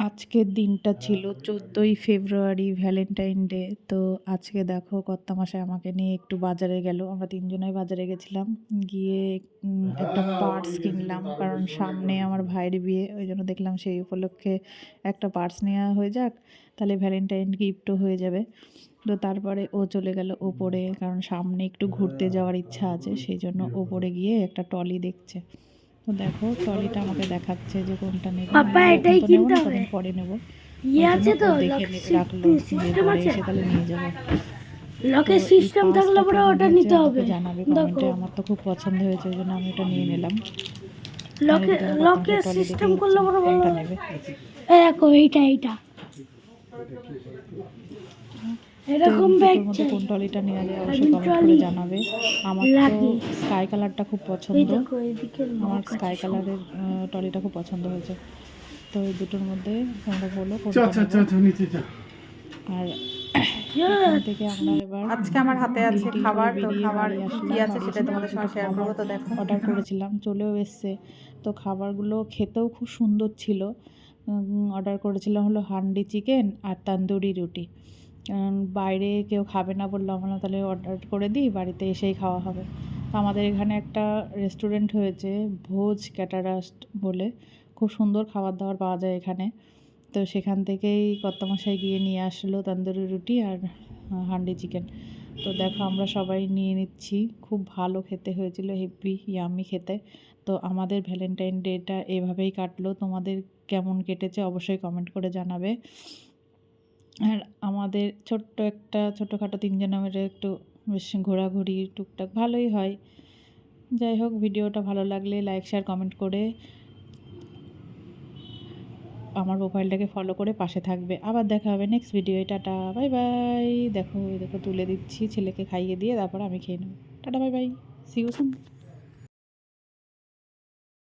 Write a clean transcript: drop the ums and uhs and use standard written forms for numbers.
আজকের দিনটা ছিল 14ই ফেব্রুয়ারি, ভ্যালেন্টাইন ডে। তো আজকে দেখো কর্তামশাই আমাকে নিয়ে একটু বাজারে গেল। আমরা তিনজনাই বাজারে গেছিলাম। গিয়ে একটা পার্স কিনলাম, কারণ সামনে আমার ভাইয়ের বিয়ে। ওই জন্য দেখলাম সেই উপলক্ষে একটা পার্স নেওয়া হয়ে যাক, তাহলে ভ্যালেন্টাইন গিফটও হয়ে যাবে। তো তারপরে ও চলে গেল ওপরে, কারণ সামনে একটু ঘুরতে যাওয়ার ইচ্ছা আছে, সেই জন্য ওপরে গিয়ে একটা ট্রলি দেখছে। তো দেখো ট্রলিটা আমাকে দেখাচ্ছে যে কোনটা নেব। পাপা এটাই কিনতে হবে, তখন পরে নেব। ইয়ে আছে তো দেখে রাখলো যে পরে এসে তাহলে নিয়ে যাবো। লকের সিস্টেম থাকলে পরে ওটা নিতে হবে। জানাবে কমেন্টে। আমার তো খুব পছন্দ হয়েছে, ওই জন্য আমি ওটা নিয়ে নিলাম। লকের সিস্টেম করলে পরে কোনটা নেবে। দেখো এইটা এরকম ব্যাগ চাই। কোন ট্রলিটা নেওয়া যায় অবশ্যই কমেন্ট করে জানাবে। আমার তো স্কাই কালারটা খুব পছন্দ। আমার স্কাই কালারের ট্রলিটা খুব পছন্দ হয়েছে। তো এই দুটোর মধ্যে তোমরা বলো আর থেকে আমরা এবার আজকে আমার হাতে আছে খাবার। তো খাবার কি আছে সেটা তোমাদের সঙ্গে শেয়ার করবো। তো দেখো অর্ডার করেছিলাম, চলেও এসছে। তো খাবারগুলো খেতেও খুব সুন্দর ছিল। অর্ডার করেছিলাম হলো হান্ডি চিকেন আর তন্দুরি রুটি। বাইরে কেউ খাবে না বললো, আমরা তাহলে অর্ডার করে দিই, বাড়িতে এসেই খাওয়া হবে। তো আমাদের এখানে একটা রেস্টুরেন্ট হয়েছে, ভোজ ক্যাটারাস্ট বলে। খুব সুন্দর খাবার দাবার পাওয়া যায় এখানে। তো সেখান থেকেই কর্তামশাই গিয়ে নিয়ে আসলো তন্দুরি রুটি আর হান্ডি চিকেন। তো দেখো আমরা সবাই নিয়ে নিচ্ছি। খুব ভালো খেতে হয়েছিল, হেভি ইয়ামি খেতে। তো আমাদের ভ্যালেন্টাইন ডেটা এভাবেই কাটলো। তোমাদের কেমন কেটেছে অবশ্যই কমেন্ট করে জানাবে। আর আমাদের ছোটোখাটো তিনজনে মিলে একটু বেশ ঘোরাঘুরি টুকটাক ভালোই হয়। যাই হোক, ভিডিওটা ভালো লাগলে লাইক শেয়ার কমেন্ট করে আমার প্রোফাইলটাকে ফলো করে পাশে থাকবে। আবার দেখা হবে next video. Tata bye by. দেখো তুলে দিচ্ছি ছেলেকে খাইয়ে দিয়ে, তারপর আমি খেয়ে নেব। Tata bye bye, see you soon.